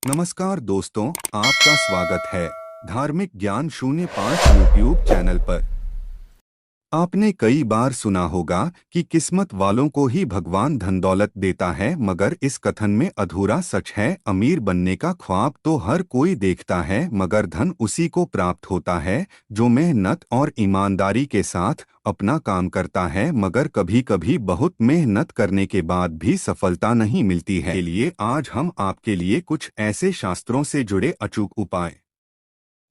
नमस्कार दोस्तों, आपका स्वागत है धार्मिक ज्ञान 05 यूट्यूब चैनल पर। आपने कई बार सुना होगा कि किस्मत वालों को ही भगवान धन दौलत देता है, मगर इस कथन में अधूरा सच है। अमीर बनने का ख्वाब तो हर कोई देखता है, मगर धन उसी को प्राप्त होता है जो मेहनत और ईमानदारी के साथ अपना काम करता है। मगर कभी कभी बहुत मेहनत करने के बाद भी सफलता नहीं मिलती है। लिए आज हम आपके लिए कुछ ऐसे शास्त्रों से जुड़े अचूक उपाय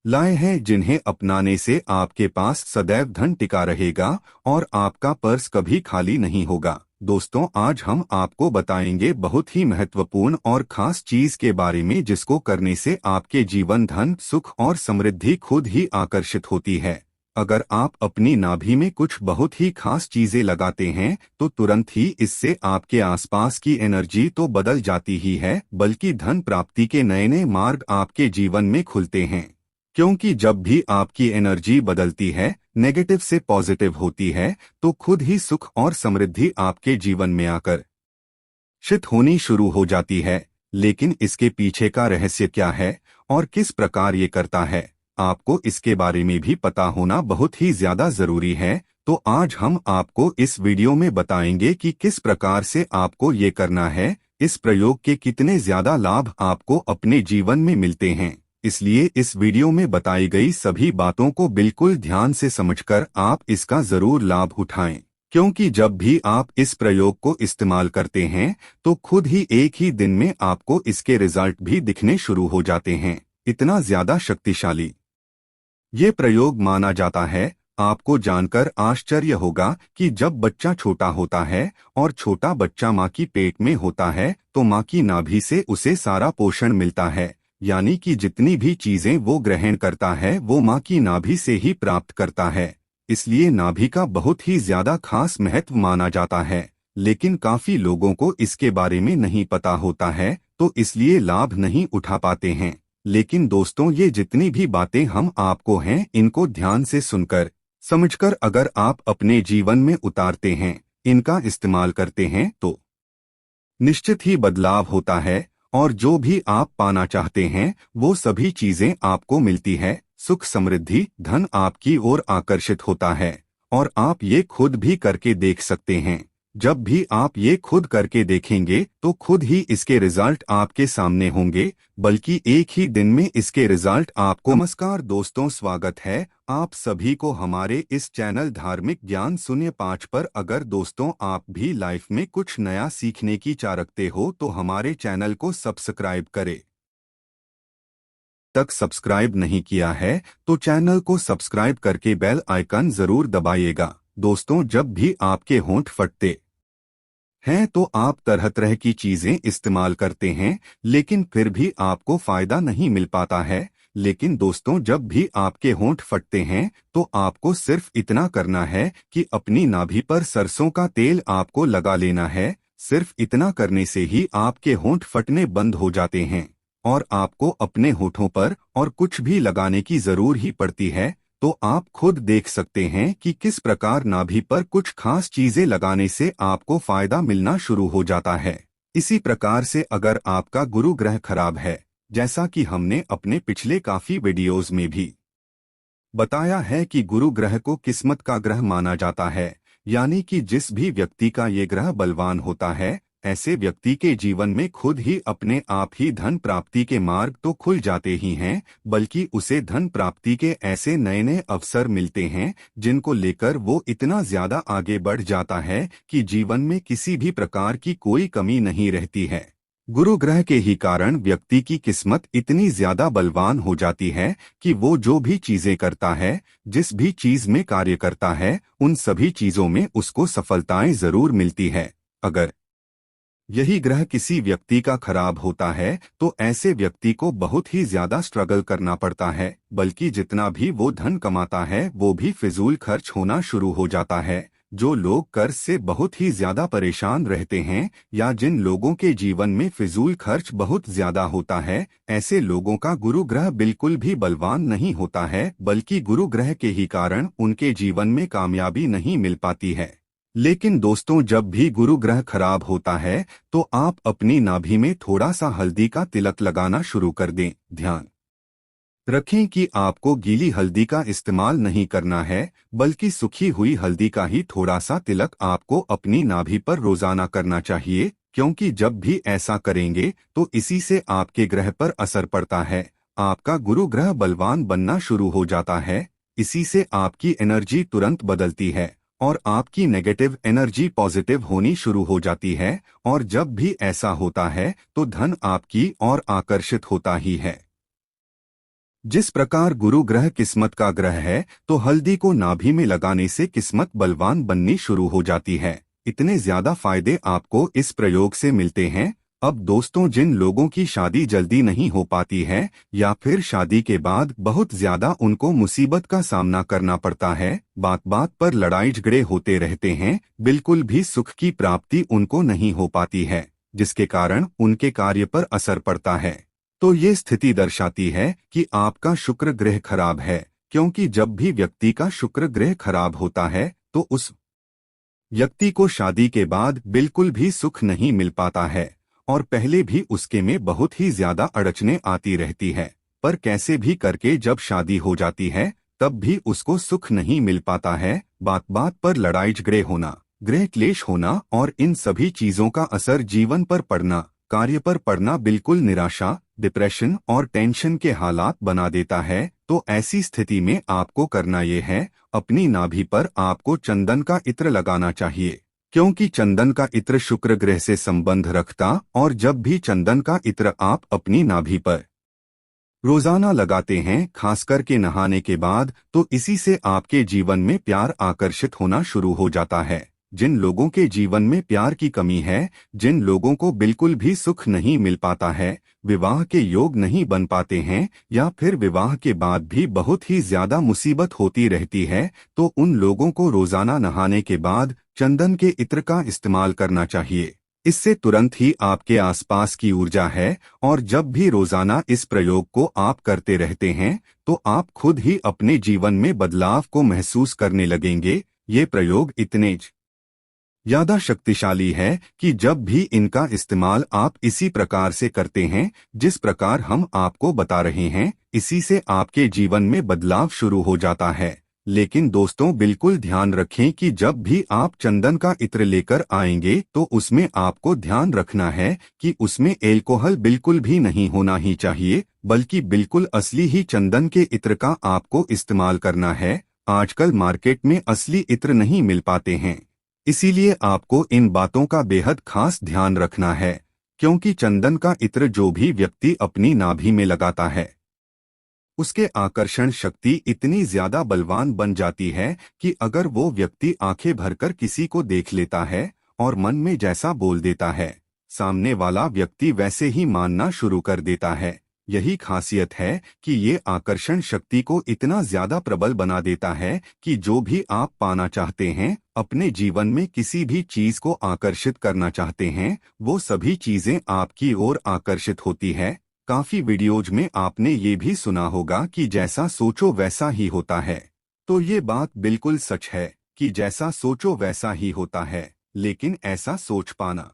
लाए हैं जिन्हें अपनाने से आपके पास सदैव धन टिका रहेगा और आपका पर्स कभी खाली नहीं होगा। दोस्तों, आज हम आपको बताएंगे बहुत ही महत्वपूर्ण और खास चीज के बारे में, जिसको करने से आपके जीवन धन, सुख और समृद्धि खुद ही आकर्षित होती है। अगर आप अपनी नाभि में कुछ बहुत ही खास चीजें लगाते हैं तो तुरंत ही इससे आपके आसपास की एनर्जी तो बदल जाती ही है, बल्कि धन प्राप्ति के नए नए मार्ग आपके जीवन में खुलते हैं। क्योंकि जब भी आपकी एनर्जी बदलती है, नेगेटिव से पॉजिटिव होती है, तो खुद ही सुख और समृद्धि आपके जीवन में आकर शित होनी शुरू हो जाती है। लेकिन इसके पीछे का रहस्य क्या है और किस प्रकार ये करता है, आपको इसके बारे में भी पता होना बहुत ही ज्यादा जरूरी है। तो आज हम आपको इस वीडियो में बताएंगे कि किस प्रकार से आपको ये करना है, इस प्रयोग के कितने ज्यादा लाभ आपको अपने जीवन में मिलते हैं। इसलिए इस वीडियो में बताई गई सभी बातों को बिल्कुल ध्यान से समझकर आप इसका जरूर लाभ उठाएं, क्योंकि जब भी आप इस प्रयोग को इस्तेमाल करते हैं तो खुद ही एक ही दिन में आपको इसके रिजल्ट भी दिखने शुरू हो जाते हैं। इतना ज्यादा शक्तिशाली ये प्रयोग माना जाता है। आपको जानकर आश्चर्य होगा कि जब बच्चा छोटा होता है और छोटा बच्चा माँ की पेट में होता है तो माँ की नाभि से उसे सारा पोषण मिलता है, यानी कि जितनी भी चीजें वो ग्रहण करता है वो माँ की नाभि से ही प्राप्त करता है। इसलिए नाभि का बहुत ही ज्यादा खास महत्व माना जाता है। लेकिन काफी लोगों को इसके बारे में नहीं पता होता है, तो इसलिए लाभ नहीं उठा पाते हैं। लेकिन दोस्तों, ये जितनी भी बातें हम आपको हैं, इनको ध्यान से सुनकर समझकर अगर आप अपने जीवन में उतारते हैं, इनका इस्तेमाल करते हैं, तो निश्चित ही बदलाव होता है और जो भी आप पाना चाहते हैं वो सभी चीजें आपको मिलती है। सुख, समृद्धि, धन आपकी ओर आकर्षित होता है और आप ये खुद भी करके देख सकते हैं। जब भी आप ये खुद करके देखेंगे तो खुद ही इसके रिजल्ट आपके सामने होंगे, बल्कि एक ही दिन में इसके रिजल्ट आपको। नमस्कार दोस्तों, स्वागत है आप सभी को हमारे इस चैनल धार्मिक ज्ञान 05 पर। अगर दोस्तों आप भी लाइफ में कुछ नया सीखने की चाह रखते हो तो हमारे चैनल को सब्सक्राइब करें। तक सब्सक्राइब नहीं किया है तो चैनल को सब्सक्राइब करके बेल आइकन जरूर दबाइएगा। दोस्तों, जब भी आपके होंठ फटते हैं तो आप तरह तरह की चीजें इस्तेमाल करते हैं, लेकिन फिर भी आपको फायदा नहीं मिल पाता है। लेकिन दोस्तों, जब भी आपके होंठ फटते हैं तो आपको सिर्फ इतना करना है कि अपनी नाभि पर सरसों का तेल आपको लगा लेना है। सिर्फ इतना करने से ही आपके होंठ फटने बंद हो जाते हैं और आपको अपने होठों पर और कुछ भी लगाने की जरूर ही पड़ती है। तो आप खुद देख सकते हैं कि किस प्रकार नाभि पर कुछ खास चीजें लगाने से आपको फायदा मिलना शुरू हो जाता है। इसी प्रकार से अगर आपका गुरु ग्रह खराब है, जैसा कि हमने अपने पिछले काफी वीडियोज में भी बताया है कि गुरु ग्रह को किस्मत का ग्रह माना जाता है, यानी कि जिस भी व्यक्ति का ये ग्रह बलवान होता है, ऐसे व्यक्ति के जीवन में खुद ही अपने आप ही धन प्राप्ति के मार्ग तो खुल जाते ही हैं, बल्कि उसे धन प्राप्ति के ऐसे नए नए अवसर मिलते हैं जिनको लेकर वो इतना ज्यादा आगे बढ़ जाता है कि जीवन में किसी भी प्रकार की कोई कमी नहीं रहती है। गुरु ग्रह के ही कारण व्यक्ति की किस्मत इतनी ज्यादा बलवान हो जाती है कि वो जो भी चीजें करता है, जिस भी चीज में कार्य करता है, उन सभी चीजों में उसको सफलताएं जरूर मिलती है। अगर यही ग्रह किसी व्यक्ति का खराब होता है तो ऐसे व्यक्ति को बहुत ही ज्यादा स्ट्रगल करना पड़ता है, बल्कि जितना भी वो धन कमाता है वो भी फिजूल खर्च होना शुरू हो जाता है। जो लोग कर्ज से बहुत ही ज्यादा परेशान रहते हैं या जिन लोगों के जीवन में फिजूल खर्च बहुत ज्यादा होता है, ऐसे लोगों का गुरु ग्रह बिल्कुल भी बलवान नहीं होता है, बल्कि गुरु ग्रह के ही कारण उनके जीवन में कामयाबी नहीं मिल पाती है। लेकिन दोस्तों, जब भी गुरु ग्रह खराब होता है तो आप अपनी नाभि में थोड़ा सा हल्दी का तिलक लगाना शुरू कर दें। ध्यान रखें कि आपको गीली हल्दी का इस्तेमाल नहीं करना है, बल्कि सूखी हुई हल्दी का ही थोड़ा सा तिलक आपको अपनी नाभि पर रोजाना करना चाहिए, क्योंकि जब भी ऐसा करेंगे तो इसी से आपके ग्रह पर असर पड़ता है। आपका गुरु ग्रह बलवान बनना शुरू हो जाता है। इसी से आपकी एनर्जी तुरंत बदलती है और आपकी नेगेटिव एनर्जी पॉजिटिव होनी शुरू हो जाती है। और जब भी ऐसा होता है तो धन आपकी ओर आकर्षित होता ही है। जिस प्रकार गुरु ग्रह किस्मत का ग्रह है, तो हल्दी को नाभि में लगाने से किस्मत बलवान बननी शुरू हो जाती है। इतने ज्यादा फायदे आपको इस प्रयोग से मिलते हैं। अब दोस्तों, जिन लोगों की शादी जल्दी नहीं हो पाती है या फिर शादी के बाद बहुत ज्यादा उनको मुसीबत का सामना करना पड़ता है, बात बात पर लड़ाई झगड़े होते रहते हैं, बिल्कुल भी सुख की प्राप्ति उनको नहीं हो पाती है, जिसके कारण उनके कार्य पर असर पड़ता है, तो ये स्थिति दर्शाती है कि आपका शुक्र ग्रह खराब है। क्योंकि जब भी व्यक्ति का शुक्र ग्रह खराब होता है तो उस व्यक्ति को शादी के बाद बिल्कुल भी सुख नहीं मिल पाता है और पहले भी उसके में बहुत ही ज्यादा अड़चने आती रहती है। पर कैसे भी करके जब शादी हो जाती है तब भी उसको सुख नहीं मिल पाता है। बात बात पर लड़ाई झगड़े होना, गृह क्लेश होना और इन सभी चीजों का असर जीवन पर पड़ना, कार्य पर पड़ना बिल्कुल निराशा, डिप्रेशन और टेंशन के हालात बना देता है। तो ऐसी स्थिति में आपको करना ये है, अपनी नाभि पर आपको चंदन का इत्र लगाना चाहिए, क्योंकि चंदन का इत्र शुक्र ग्रह से संबंध रखता और जब भी चंदन का इत्र आप अपनी नाभि पर रोजाना लगाते हैं, खासकर के नहाने के बाद, तो इसी से आपके जीवन में प्यार आकर्षित होना शुरू हो जाता है। जिन लोगों के जीवन में प्यार की कमी है, जिन लोगों को बिल्कुल भी सुख नहीं मिल पाता है, विवाह के योग नहीं बन पाते हैं या फिर विवाह के बाद भी बहुत ही ज्यादा मुसीबत होती रहती है, तो उन लोगों को रोजाना नहाने के बाद चंदन के इत्र का इस्तेमाल करना चाहिए। इससे तुरंत ही आपके आसपास की ऊर्जा है और जब भी रोजाना इस प्रयोग को आप करते रहते हैं तो आप खुद ही अपने जीवन में बदलाव को महसूस करने लगेंगे। ये प्रयोग इतने ज्यादा शक्तिशाली है कि जब भी इनका इस्तेमाल आप इसी प्रकार से करते हैं जिस प्रकार हम आपको बता रहे हैं, इसी से आपके जीवन में बदलाव शुरू हो जाता है। लेकिन दोस्तों, बिल्कुल ध्यान रखें कि जब भी आप चंदन का इत्र लेकर आएंगे तो उसमें आपको ध्यान रखना है कि उसमें एल्कोहल बिल्कुल भी नहीं होना ही चाहिए, बल्कि बिल्कुल असली ही चंदन के इत्र का आपको इस्तेमाल करना है। आजकल मार्केट में असली इत्र नहीं मिल पाते हैं, इसीलिए आपको इन बातों का बेहद खास ध्यान रखना है, क्योंकि चंदन का इत्र जो भी व्यक्ति अपनी नाभि में लगाता है उसके आकर्षण शक्ति इतनी ज्यादा बलवान बन जाती है कि अगर वो व्यक्ति आंखें भरकर किसी को देख लेता है और मन में जैसा बोल देता है, सामने वाला व्यक्ति वैसे ही मानना शुरू कर देता है। यही खासियत है कि ये आकर्षण शक्ति को इतना ज्यादा प्रबल बना देता है कि जो भी आप पाना चाहते हैं, अपने जीवन में किसी भी चीज को आकर्षित करना चाहते हैं, वो सभी चीजें आपकी ओर आकर्षित होती है। काफी वीडियोज में आपने ये भी सुना होगा कि जैसा सोचो वैसा ही होता है। तो ये बात बिल्कुल सच है कि जैसा सोचो वैसा ही होता है, लेकिन ऐसा सोच पाना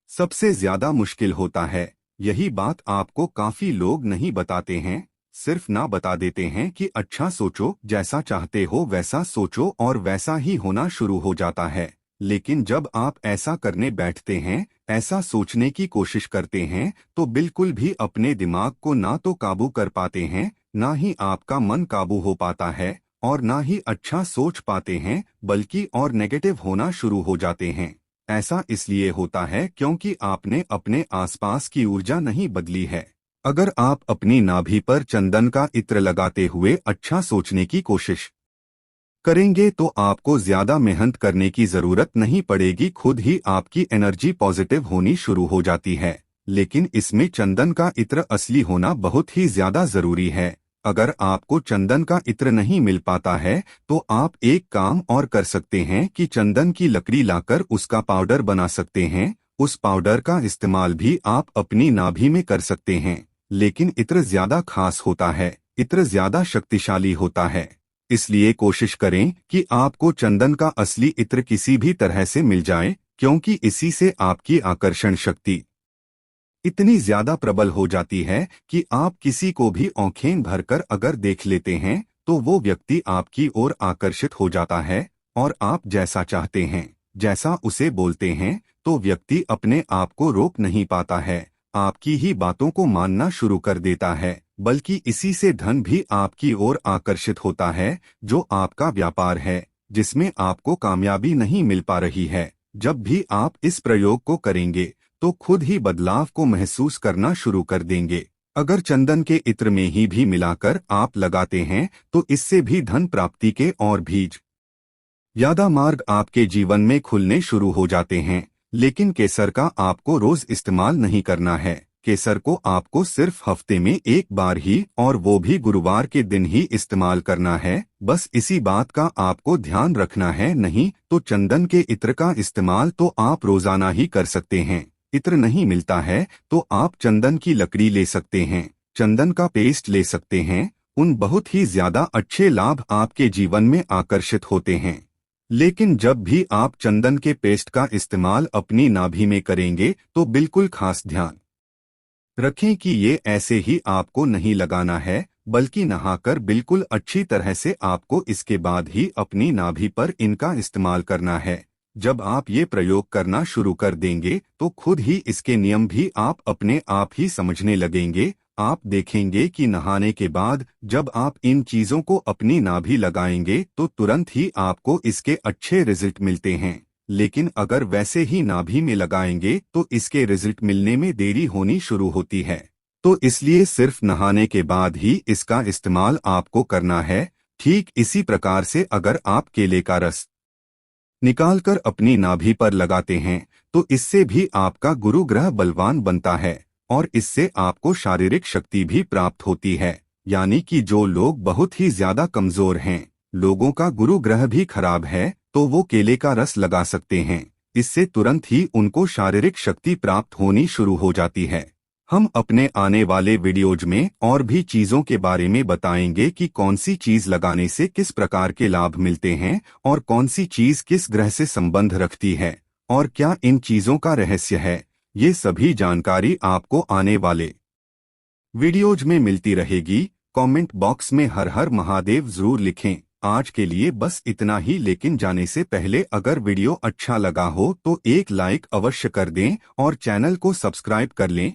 सबसे ज्यादा मुश्किल होता है। यही बात आपको काफी लोग नहीं बताते हैं, सिर्फ ना बता देते हैं कि अच्छा सोचो, जैसा चाहते हो वैसा सोचो और वैसा ही होना शुरू हो जाता है। लेकिन जब आप ऐसा करने बैठते हैं, ऐसा सोचने की कोशिश करते हैं, तो बिल्कुल भी अपने दिमाग को ना तो काबू कर पाते हैं, ना ही आपका मन काबू हो पाता है और ना ही अच्छा सोच पाते हैं, बल्कि और नेगेटिव होना शुरू हो जाते हैं। ऐसा इसलिए होता है क्योंकि आपने अपने आसपास की ऊर्जा नहीं बदली है। अगर आप अपनी नाभि पर चंदन का इत्र लगाते हुए अच्छा सोचने की कोशिश करेंगे तो आपको ज्यादा मेहनत करने की जरूरत नहीं पड़ेगी, खुद ही आपकी एनर्जी पॉजिटिव होनी शुरू हो जाती है। लेकिन इसमें चंदन का इत्र असली होना बहुत ही ज्यादा जरूरी है। अगर आपको चंदन का इत्र नहीं मिल पाता है तो आप एक काम और कर सकते हैं कि चंदन की लकड़ी लाकर उसका पाउडर बना सकते हैं। उस पाउडर का इस्तेमाल भी आप अपनी नाभि में कर सकते हैं। लेकिन इत्र ज्यादा खास होता है, इत्र ज्यादा शक्तिशाली होता है। इसलिए कोशिश करें कि आपको चंदन का असली इत्र किसी भी तरह से मिल जाए, क्योंकि इसी से आपकी आकर्षण शक्ति इतनी ज्यादा प्रबल हो जाती है कि आप किसी को भी आंखें भरकर अगर देख लेते हैं तो वो व्यक्ति आपकी ओर आकर्षित हो जाता है, और आप जैसा चाहते हैं, जैसा उसे बोलते हैं, तो व्यक्ति अपने आप को रोक नहीं पाता है, आपकी ही बातों को मानना शुरू कर देता है। बल्कि इसी से धन भी आपकी ओर आकर्षित होता है, जो आपका व्यापार है, जिसमें आपको कामयाबी नहीं मिल पा रही है। जब भी आप इस प्रयोग को करेंगे तो खुद ही बदलाव को महसूस करना शुरू कर देंगे। अगर चंदन के इत्र में ही भी मिलाकर आप लगाते हैं तो इससे भी धन प्राप्ति के और बीज ज्यादा मार्ग आपके जीवन में खुलने शुरू हो जाते हैं। लेकिन केसर का आपको रोज इस्तेमाल नहीं करना है। केसर को आपको सिर्फ हफ्ते में एक बार ही, और वो भी गुरुवार के दिन ही इस्तेमाल करना है। बस इसी बात का आपको ध्यान रखना है। नहीं तो चंदन के इत्र का इस्तेमाल तो आप रोजाना ही कर सकते हैं। इत्र नहीं मिलता है तो आप चंदन की लकड़ी ले सकते हैं, चंदन का पेस्ट ले सकते हैं। उन बहुत ही ज्यादा अच्छे लाभ आपके जीवन में आकर्षित होते हैं। लेकिन जब भी आप चंदन के पेस्ट का इस्तेमाल अपनी नाभि में करेंगे तो बिल्कुल खास ध्यान रखें कि ये ऐसे ही आपको नहीं लगाना है, बल्कि नहाकर बिल्कुल अच्छी तरह से आपको इसके बाद ही अपनी नाभि पर इनका इस्तेमाल करना है। जब आप ये प्रयोग करना शुरू कर देंगे तो खुद ही इसके नियम भी आप अपने आप ही समझने लगेंगे। आप देखेंगे कि नहाने के बाद जब आप इन चीजों को अपनी नाभि लगाएंगे तो तुरंत ही आपको इसके अच्छे रिजल्ट मिलते हैं। लेकिन अगर वैसे ही नाभि में लगाएंगे तो इसके रिजल्ट मिलने में देरी होनी शुरू होती है। तो इसलिए सिर्फ नहाने के बाद ही इसका इस्तेमाल आपको करना है। ठीक इसी प्रकार से अगर आप केले का रस निकालकर अपनी नाभि पर लगाते हैं तो इससे भी आपका गुरु ग्रह बलवान बनता है, और इससे आपको शारीरिक शक्ति भी प्राप्त होती है। यानी कि जो लोग बहुत ही ज्यादा कमजोर हैं, लोगों का गुरु ग्रह भी खराब है, तो वो केले का रस लगा सकते हैं। इससे तुरंत ही उनको शारीरिक शक्ति प्राप्त होनी शुरू हो जाती है। हम अपने आने वाले वीडियोज में और भी चीजों के बारे में बताएंगे कि कौन सी चीज लगाने से किस प्रकार के लाभ मिलते हैं, और कौन सी चीज किस ग्रह से संबंध रखती है, और क्या इन चीजों का रहस्य है। ये सभी जानकारी आपको आने वाले वीडियोज में मिलती रहेगी। कमेंट बॉक्स में हर हर महादेव जरूर लिखें। आज के लिए बस इतना ही, लेकिन जाने से पहले अगर वीडियो अच्छा लगा हो तो एक लाइक अवश्य कर दें और चैनल को सब्सक्राइब कर लें।